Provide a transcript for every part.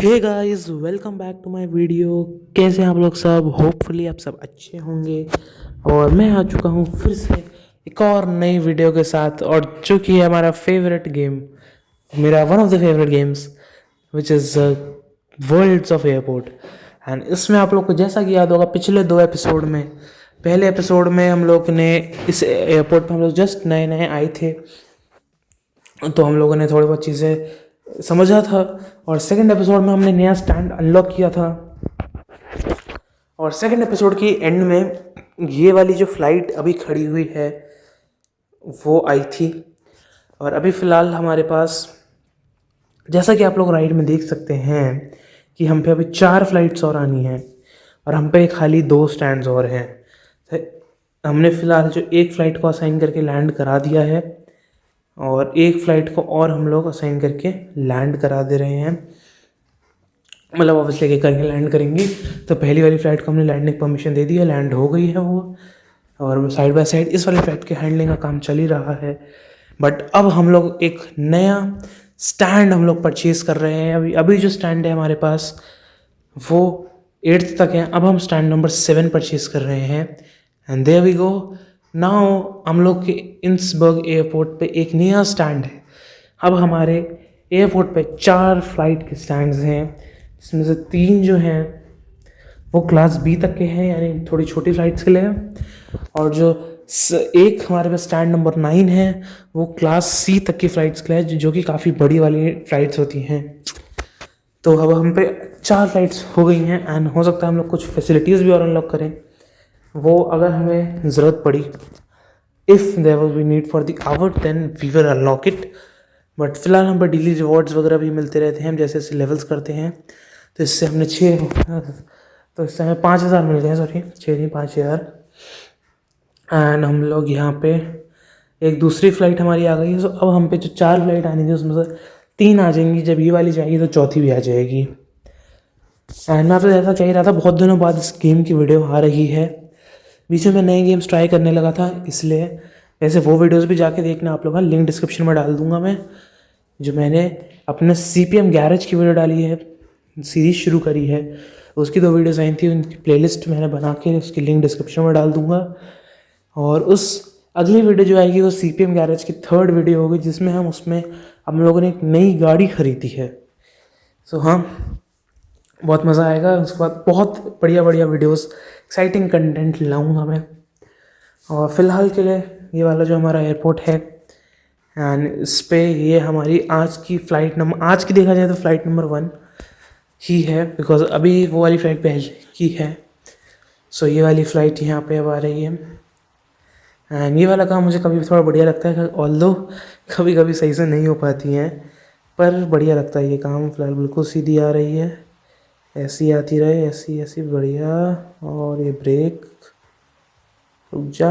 Hey guys, welcome back to my video. कैसे हैं आप लोग सब? होपफुली आप सब अच्छे होंगे। और मैं आ चुका हूँ फिर से एक और नई वीडियो के साथ, और जो कि है हमारा फेवरेट गेम, मेरा one of the favourite games which is worlds of airport. And इसमें आप लोग को जैसा कि याद होगा, पिछले दो एपिसोड में, पहले एपिसोड में हम लोग ने इस एयरपोर्ट पर हम लोग जस्ट नए नए आए थे, तो हम लोगों ने थोड़ी बहुत चीज़ें समझा था। और सेकंड एपिसोड में हमने नया स्टैंड अनलॉक किया था। और सेकंड एपिसोड की एंड में ये वाली जो फ्लाइट अभी खड़ी हुई है वो आई थी। और अभी फ़िलहाल हमारे पास, जैसा कि आप लोग राइट में देख सकते हैं, कि हम पे अभी 4 फ्लाइट्स और आनी हैं और हम पे खाली 2 स्टैंड्स और हैं। तो हमने फ़िलहाल जो एक फ़्लाइट को असाइन करके लैंड करा दिया है, और एक फ़्लाइट को और हम लोग असाइन करके लैंड करा दे रहे हैं। मतलब ऑब्वियसली करके लैंड करेंगे। तो पहली वाली फ़्लाइट को हमने लैंडिंग परमिशन दे दी है, लैंड हो गई है वो। और साइड बाय साइड इस वाली फ़्लाइट के हैंडलिंग का काम चल ही रहा है। बट अब हम लोग एक नया स्टैंड हम लोग परचेज़ कर रहे हैं। अभी अभी जो स्टैंड है हमारे पास वो 8th तक है। अब हम स्टैंड नंबर 7 परचेज़ कर रहे हैं। And there we go. Now हम लोग के इंसबर्ग एयरपोर्ट पे एक नया स्टैंड है। अब हमारे एयरपोर्ट पे 4 फ्लाइट के स्टैंड्स हैं, जिसमें से 3 जो हैं वो क्लास बी तक के हैं, यानी थोड़ी छोटी फ़्लाइट्स के लिए हैं। और जो एक हमारे पास स्टैंड नंबर 9 है वो क्लास सी तक की फ़्लाइट्स के लिए है, जो कि काफ़ी बड़ी वाली फ़्लाइट्स होती हैं। तो अब हम पे 4 फ्लाइट्स हो गई हैं। एंड हो सकता है हम लोग कुछ फैसिलिटीज़ भी और अनलॉक करें, वो अगर हमें ज़रूरत पड़ी। If there will be need for the hour, then we will unlock it. But फिलहाल हम पे डेली रिवॉर्ड्स वगैरह भी मिलते रहते हैं, हम जैसे जैसे लेवल्स करते हैं। तो इससे हमने 6, तो इससे हमें 5,000 मिल गए। सॉरी, 6 नहीं, 5,000। एंड हम लोग यहाँ पे एक दूसरी फ़्लाइट हमारी आ गई है। तो अब हम पे जो 4 फ्लाइट आनी थी उसमें से 3 आ जाएंगी। जब ये वाली जाएगी तो चौथी भी आ जाएगी। एंड मैं आपसे ऐसा कह रहा था, बहुत दिनों बाद इस गेम की वीडियो आ रही है। बीच में मैं नए गेम्स ट्राई करने लगा था, इसलिए वैसे वो वीडियोस भी जाके देखना आप लोग। लिंक डिस्क्रिप्शन में डाल दूंगा मैं। जो मैंने अपने CPM गैरेज की वीडियो डाली है, सीरीज़ शुरू करी है, उसकी 2 वीडियोस आई थी, उनकी प्लेलिस्ट मैंने बना के उसकी लिंक डिस्क्रिप्शन में डाल दूंगा। और उस अगली वीडियो जो आएगी वो CPM गैरेज की 3rd वीडियो होगी, जिसमें हम लोगों ने एक नई गाड़ी खरीदी है। सो हाँ, बहुत मज़ा आएगा। उसके बाद बहुत बढ़िया बढ़िया वीडियोस, एक्साइटिंग कंटेंट लाऊंगा मैं। और फ़िलहाल के लिए ये वाला जो हमारा एयरपोर्ट है, एंड इस पे ये हमारी आज की फ़्लाइट नंबर, आज की देखा जाए तो फ़्लाइट नंबर 1 ही है, बिकॉज़ अभी वो वाली फ़्लाइट पहले की है। सो ये वाली फ़्लाइट यहाँ पे अब आ रही है। एंड ये वाला काम मुझे कभी थोड़ा बढ़िया लगता है, ऑल्दो कभी कभी सही से नहीं हो पाती हैं, पर बढ़िया लगता है ये काम। फ़िलहाल बिल्कुल सीधी आ रही है, ऐसी आती रहे, ऐसी ऐसी बढ़िया। और ये ब्रेक, रुक जा,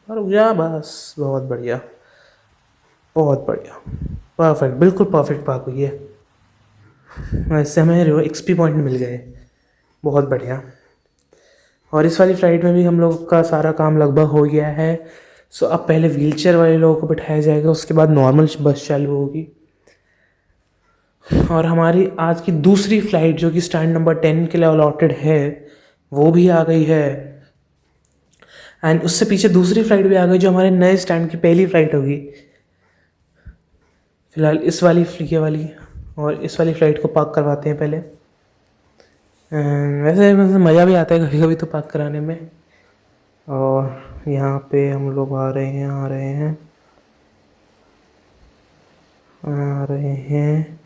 रुक जा, बस। बहुत बढ़िया, बहुत बढ़िया, परफेक्ट, बिल्कुल परफेक्ट पार्क हुई है। इससे हमें XP पॉइंट मिल गए, बहुत बढ़िया। और इस वाली फ़्लाइट में भी हम लोग का सारा काम लगभग हो गया है। सो अब पहले व्हीलचेयर वाले लोगों को बिठाया जाएगा, उसके बाद नॉर्मल बस चालू होगी। और हमारी आज की दूसरी फ़्लाइट, जो कि स्टैंड नंबर 10 के लिए अलॉटेड है, वो भी आ गई है। एंड उससे पीछे दूसरी फ़्लाइट भी आ गई, जो हमारे नए स्टैंड की पहली फ़्लाइट होगी। फ़िलहाल इस वाली, ये वाली और इस वाली फ़्लाइट को पार्क करवाते हैं पहले। वैसे मज़ा भी आता है कभी कभी तो पार्क कराने में। और यहाँ पे हम लोग आ रहे हैं, आ रहे हैं, आ रहे हैं।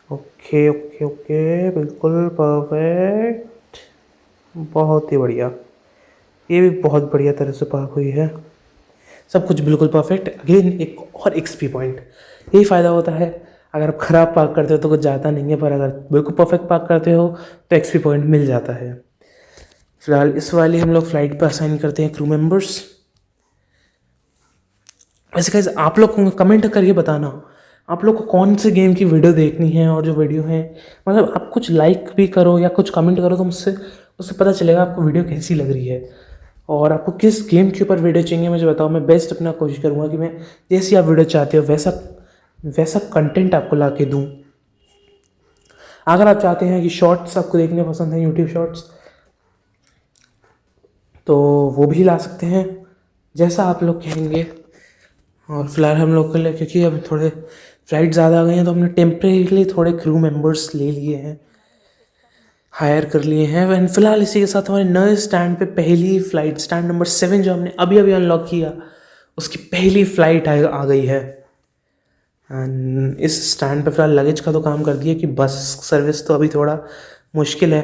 ओके ओके ओके, बिल्कुल परफेक्ट, बहुत ही बढ़िया। ये भी बहुत बढ़िया तरह से पार्क हुई है, सब कुछ बिल्कुल परफेक्ट। अगेन एक और XP पॉइंट, यही फ़ायदा होता है। अगर आप ख़राब पार्क करते हो तो कुछ जाता नहीं है, पर अगर बिल्कुल परफेक्ट पार्क करते हो तो XP पॉइंट मिल जाता है। फ़िलहाल इस वाली हम लोग फ़्लाइट पर असाइन करते हैं क्रू मेंबर्स। वैसे गाइस, आप लोग को कमेंट करके बताना आप लोग को कौन से गेम की वीडियो देखनी है। और जो वीडियो है, मतलब आप कुछ लाइक भी करो या कुछ कमेंट करो, तो मुझसे उससे पता चलेगा आपको वीडियो कैसी लग रही है और आपको किस गेम के ऊपर वीडियो चाहिए। मुझे बताओ, मैं बेस्ट अपना कोशिश करूँगा कि मैं जैसी आप वीडियो चाहते हो वैसा वैसा कंटेंट आपको ला के दूँ। अगर आप चाहते हैं कि शॉर्ट्स आपको देखने पसंद हैं, यूट्यूब शॉर्ट्स, तो वो भी ला सकते हैं, जैसा आप लोग कहेंगे। और फिलहाल हम लोग के लिए, क्योंकि अब थोड़े फ्लाइट ज़्यादा आ गई हैं, तो हमने टेम्परेरीली थोड़े क्रू मेंबर्स ले लिए हैं, हायर कर लिए हैं। एंड फिलहाल इसी के साथ हमारे नए स्टैंड पे पहली फ़्लाइट, स्टैंड नंबर 7 जो हमने अभी अभी अनलॉक किया, उसकी पहली फ़्लाइट आ गई है। एंड इस स्टैंड पे फिलहाल लगेज का तो काम कर दिया कि बस सर्विस तो अभी थोड़ा मुश्किल है।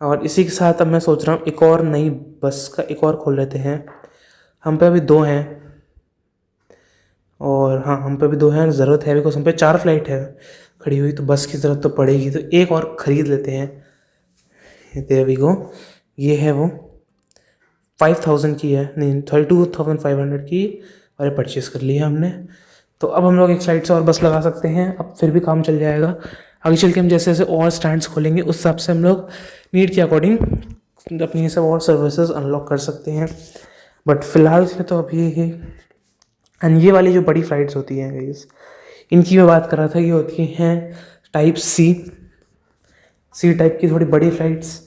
और इसी के साथ अब मैं सोच रहा हूँ एक और नई बस का एक और खोल लेते हैं। हम पे अभी 2 हैं, और हाँ, हम पे अभी 2 हैं, ज़रूरत है बिकॉज हम पे 4 फ्लाइट है खड़ी हुई, तो बस की ज़रूरत तो पड़ेगी, तो एक और ख़रीद लेते हैं। There we go. ये है वो 5000 की है, नहीं 32,500 की, और ये परचेज़ कर लिया हमने। तो अब हम लोग एक साइड से और बस लगा सकते हैं, अब फिर भी काम चल जाएगा। आगे चल के हम जैसे जैसे और स्टैंड्स खोलेंगे उस हिसाब से हम लोग नीड के अकॉर्डिंग अपनी ये सब और सर्विसेज अनलॉक कर सकते हैं। बट फिलहाल से तो अभी ही। एंड ये वाली जो बड़ी फ्लाइट्स होती हैं गाइस, इनकी मैं बात कर रहा था, ये होती हैं टाइप सी टाइप की थोड़ी बड़ी फ्लाइट्स।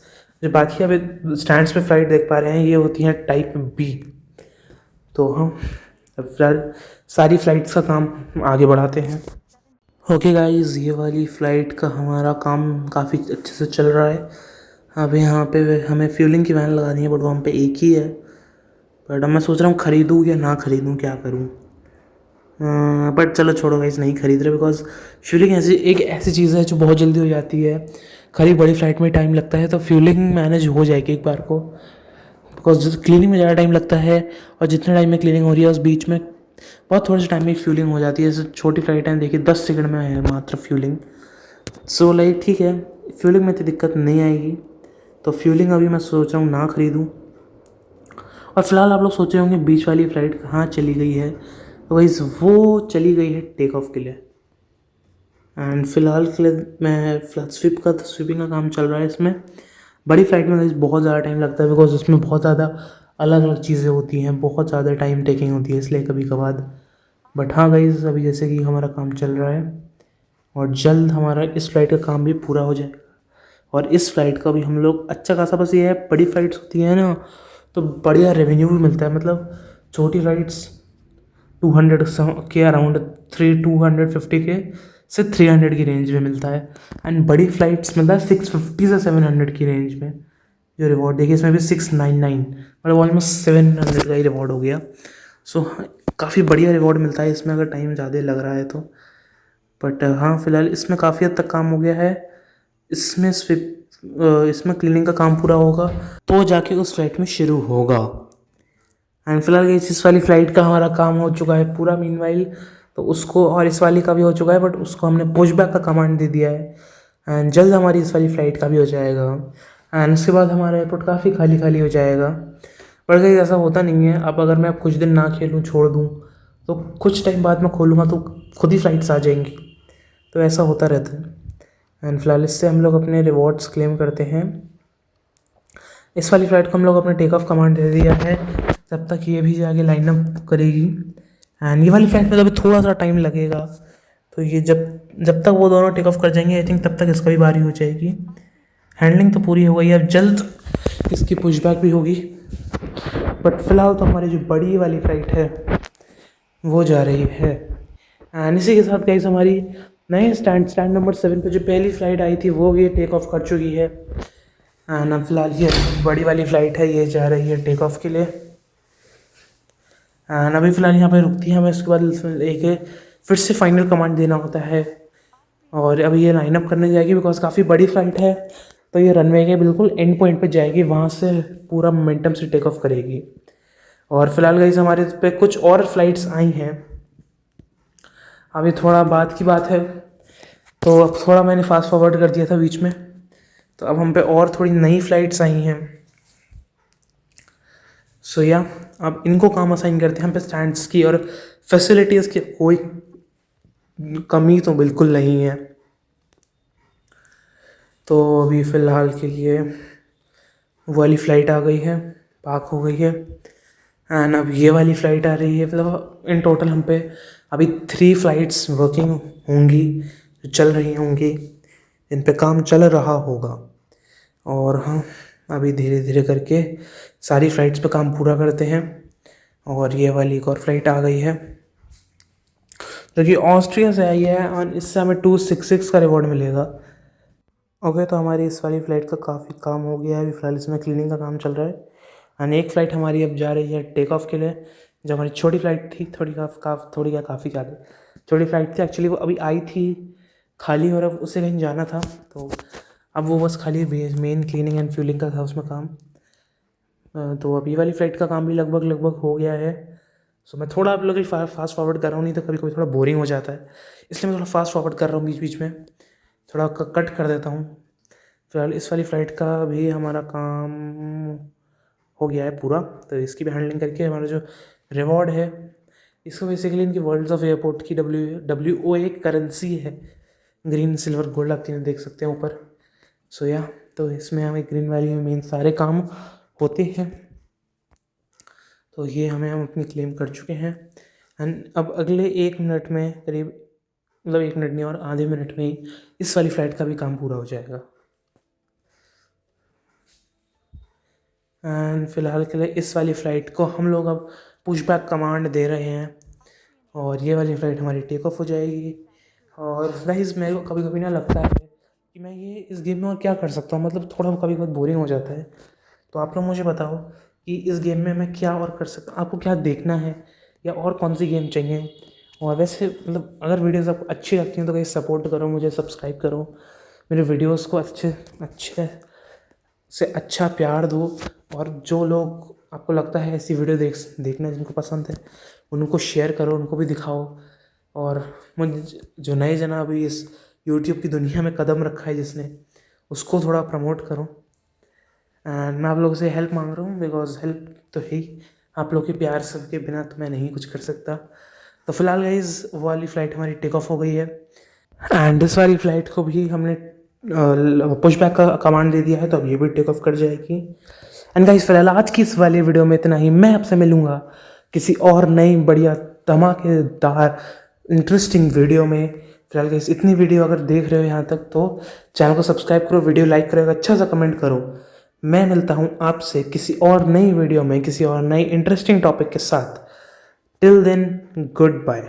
जो बाकी अभी स्टैंड्स पे फ्लाइट देख पा रहे हैं, ये होती हैं टाइप बी। तो हम अब फिलहाल सारी फ्लाइट्स का काम आगे बढ़ाते हैं। ओके गाइस, ये वाली फ़्लाइट का हमारा काम काफ़ी अच्छे से चल रहा है। अब यहाँ पे हमें फ्यूलिंग की वैन लगानी है, बट वहाँ पे एक ही है। बट अब मैं सोच रहा हूँ ख़रीदूँ या ना ख़रीदूँ, क्या करूँ। बट चलो छोड़ो गाइस, नहीं खरीद रहे, बिकॉज फ्यूलिंग एक ऐसी चीज़ है जो बहुत जल्दी हो जाती है। खाली बड़ी फ्लाइट में टाइम लगता है, तो फ्यूलिंग मैनेज हो जाएगी एक बार को, बिकॉज क्लीनिंग में ज़्यादा टाइम लगता है, और जितने टाइम में क्लीनिंग हो रही है उस बीच में बहुत थोड़े से टाइम में फ्यूलिंग हो जाती है। जैसे छोटी फ्लाइट है, देखिए 10 सेकंड में है मात्र फ्यूलिंग। सो लाइक ठीक है, फ्यूलिंग में इतनी दिक्कत नहीं आएगी। तो फ्यूलिंग अभी मैं सोच रहा हूँ ना ख़रीदूँ। और फिलहाल आप लोग सोच रहे होंगे बीच वाली फ़्लाइट कहाँ चली गई है, तो गाइस वो चली गई है टेक ऑफ के लिए। एंड फिलहाल के लिए मैं फ्लैट स्वीपिंग का काम चल रहा है इसमें। बड़ी फ्लाइट में गाइस बहुत ज़्यादा टाइम लगता है, बिकॉज उसमें बहुत ज़्यादा अलग अलग चीज़ें होती हैं, बहुत ज़्यादा टाइम टेकिंग होती है, इसलिए कभी कभार। बट हाँ गाइस, अभी जैसे कि हमारा काम चल रहा है, और जल्द हमारा इस फ्लाइट का काम भी पूरा हो जाएगा। और इस फ्लाइट का भी हम लोग अच्छा खासा, बस ये है बड़ी फ्लाइट्स होती हैं ना, तो बढ़िया रेवेन्यू भी मिलता है। मतलब छोटी फ्लाइट्स 200 के अराउंड, 250 के से 300 की रेंज में मिलता है। एंड बड़ी फ्लाइट्स मतलब 650 से 700 की रेंज में जो रिवॉर्ड, देखिए इसमें भी 699, मतलब ऑलमोस्ट 700 का ही रिवॉर्ड हो गया। सो काफ़ी बढ़िया रिवॉर्ड मिलता है इसमें, अगर टाइम ज़्यादा लग रहा है तो। बट हाँ, फिलहाल इसमें काफ़ी हद तक काम हो गया है। इसमें क्लीनिंग का काम पूरा होगा तो जाके उस फ्लाइट में शुरू होगा। एंड फिलहाल इस वाली फ़्लाइट का हमारा काम हो चुका है पूरा मीनवाइल, तो उसको, और इस वाली का भी हो चुका है, बट उसको हमने पुशबैक का कमांड दे दिया है। एंड जल्द हमारी इस वाली फ़्लाइट का भी हो जाएगा। एंड उसके बाद हमारा एयरपोर्ट काफ़ी खाली खाली हो जाएगा। पर कहीं ऐसा होता नहीं है, अब अगर मैं कुछ दिन ना खेलूँ, छोड़ दूँ, तो कुछ टाइम बाद मैं खोलूँगा तो खुद ही फ़्लाइट्स आ जाएंगी। तो ऐसा होता रहता है। एंड फिलहाल इससे हम लोग अपने रिवॉर्ड्स क्लेम करते हैं। इस वाली फ़्लाइट को हम लोग अपने टेक ऑफ कमांड दे दिया है, तब तक ये भी जाके लाइन अप करेगी। एंड ये वाली फ़्लाइट में तो अभी थोड़ा सा टाइम लगेगा, तो ये जब तक वो दोनों टेक ऑफ कर जाएंगे, आई थिंक तब तक इसका भी बारी हो जाएगी। हैंडलिंग तो पूरी हो गई है, अब जल्द इसकी पुशबैक भी होगी। बट फिलहाल तो हमारी जो बड़ी वाली फ़्लाइट है वो जा रही है। एंड इसी के साथ गाइस, हमारी नए स्टैंड नंबर 7 पे जो पहली फ़्लाइट आई थी वो ये टेक ऑफ कर चुकी है। एंड अब फिलहाल ये बड़ी वाली फ़्लाइट है, ये जा रही है टेक ऑफ के लिए। एंड अभी फ़िलहाल यहाँ पे रुकती है, हमें उसके बाद एक फिर से फाइनल कमांड देना होता है। और अभी ये लाइन अप करने जाएगी, बिकॉज काफ़ी बड़ी फ़्लाइट है, तो ये रनवे के बिल्कुल एंड पॉइंट पे जाएगी, वहाँ से पूरा मोमेंटम से टेक ऑफ करेगी। और फिलहाल गाइस, हमारे पे कुछ और फ्लाइट्स आई हैं। अभी थोड़ा बाद की बात है, तो अब थोड़ा मैंने फास्ट फॉरवर्ड कर दिया था बीच में, तो अब हम पे और थोड़ी नई फ्लाइट्स आई हैं। सो या अब इनको काम असाइन करते हैं हम पे स्टैंड्स की, और फैसिलिटीज़ की कोई कमी तो बिल्कुल नहीं है। तो अभी फ़िलहाल के लिए वो वाली फ़्लाइट आ गई है, पार्क हो गई है। एंड अब ये वाली फ़्लाइट आ रही है। मतलब इन टोटल हम पे अभी 3 फ्लाइट्स वर्किंग होंगी, जो चल रही होंगी। इन पे काम चल रहा होगा। और हाँ, अभी धीरे धीरे करके सारी फ़्लाइट्स पे काम पूरा करते हैं। और ये वाली एक और फ़्लाइट आ गई है जो कि ऑस्ट्रिया से आई है और इससे हमें 266 का रिवॉर्ड मिलेगा। ओके, तो हमारी इस वाली फ़्लाइट का काफ़ी काम हो गया है। अभी फ़िलहाल इसमें क्लीनिंग का काम चल रहा है। एंड एक फ़्लाइट हमारी अब जा रही है टेक ऑफ के लिए। जो हमारी छोटी फ़्लाइट थी, काफ़ी ज़्यादा छोटी फ़्लाइट थी एक्चुअली, वो अभी आई थी खाली और अब उसे कहीं जाना था, तो अब वो बस खाली मेन क्लीनिंग एंड फ्यूलिंग का था उसमें काम। तो अब ये वाली फ़्लाइट का काम भी लगभग हो गया है। सो मैं थोड़ा आप लोगों के लिए फास्ट फॉरवर्ड कर रहा हूँ, नहीं तो कभी कभी थोड़ा बोरिंग हो जाता है, इसलिए मैं थोड़ा फास्ट फॉरवर्ड कर रहा हूँ बीच बीच में, थोड़ा कट कर देता हूँ। फिलहाल इस वाली फ़्लाइट का भी हमारा काम हो गया है पूरा, तो इसकी भी हैंडलिंग करके हमारा जो रिवॉर्ड है, इसको बेसिकली इनकी वर्ल्ड्स ऑफ एयरपोर्ट की WOA करेंसी है, ग्रीन सिल्वर गोल्ड, आप तीनों देख सकते हैं ऊपर। सो या तो इसमें हमें ग्रीन वैली में मेन सारे काम होते हैं। तो ये हम अपनी क्लेम कर चुके हैं। एंड अब अगले 1 मिनट में करीब, मतलब 1 मिनट नहीं और आधे मिनट में ही इस वाली फ़्लाइट का भी काम पूरा हो जाएगा। एंड फ़िलहाल के लिए इस वाली फ़्लाइट को हम लोग अब पुशबैक कमांड दे रहे हैं और ये वाली फ़्लाइट हमारी टेक ऑफ हो जाएगी। और गाइस मेरे को कभी कभी ना लगता है कि मैं ये इस गेम में और क्या कर सकता हूँ, मतलब थोड़ा कभी बहुत बोरिंग हो जाता है। तो आप लोग मुझे बताओ कि इस गेम में मैं क्या और कर सकता हूँ, आपको क्या देखना है या और कौन सी गेम चाहिए। और वैसे मतलब अगर वीडियोज़ आपको अच्छी लगती हैं तो कहीं सपोर्ट करो, मुझे सब्सक्राइब करो, मेरे वीडियोज़ को अच्छे अच्छे से अच्छा प्यार दो। और जो लोग आपको लगता है ऐसी वीडियो देखना जिनको पसंद है, उनको शेयर करो, उनको भी दिखाओ। और मुझे जो नए जना अभी इस यूट्यूब की दुनिया में कदम रखा है जिसने, उसको थोड़ा प्रमोट करो। एंड मैं आप लोगों से हेल्प मांग रहा हूँ, बिकॉज हेल्प तो है ही, आप लोग के प्यार सबके बिना तो मैं नहीं कुछ कर सकता। तो फिलहाल गाइज वो वाली फ़्लाइट हमारी टेक ऑफ हो गई है एंड इस वाली फ़्लाइट को भी हमने पुशबैक का कमांड दे दिया है, तो अब ये भी टेक ऑफ कर जाएगी। एंड गाइस फिलहाल आज की इस वाली वीडियो में इतना ही। मैं आपसे मिलूँगा किसी और नई बढ़िया धमाकेदार इंटरेस्टिंग वीडियो में। फिलहाल गाइस इतनी वीडियो अगर देख रहे हो यहाँ तक तो चैनल को सब्सक्राइब करो, वीडियो लाइक करो, अच्छा सा कमेंट करो। मैं मिलता हूँ आपसे किसी और नई वीडियो में किसी और नई इंटरेस्टिंग टॉपिक के साथ। Till then, good bye.